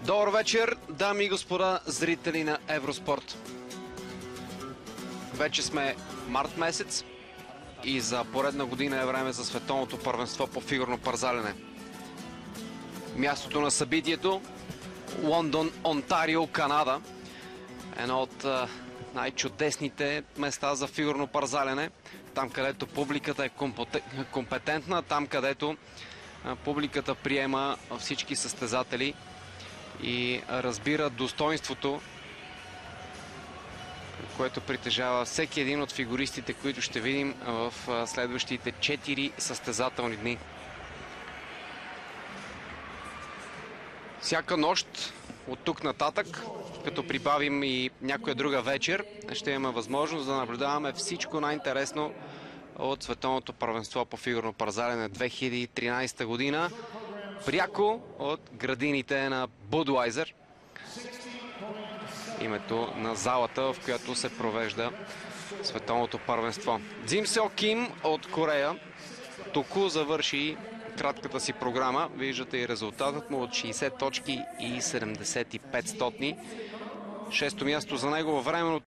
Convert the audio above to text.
Добър вечер, дами и господа зрители на Евроспорт. Вече сме март месец и за поредна година е време за световното първенство по фигурно парзалене. Мястото на събитието – Лондон, Онтарио, Канада. Едно от най-чудесните места за фигурно парзалене. Там, където публиката е компетентна, там, където публиката приема всички състезатели и разбира достоинството, което притежава всеки един от фигуристите, които ще видим в следващите 4 състезателни дни. Всяка нощ от тук нататък, като прибавим и някоя друга вечер, ще имаме възможност да наблюдаваме всичко най-интересно от световното първенство по фигурно парзалене 2013 година. Пряко от градините на Будвайзер. Името на залата, в която се провежда световното първенство. Джим Сео Ким от Корея току завърши кратката си програма. Виждате и резултатът му от 60 точки и 75 стотни. Шесто място за него във временното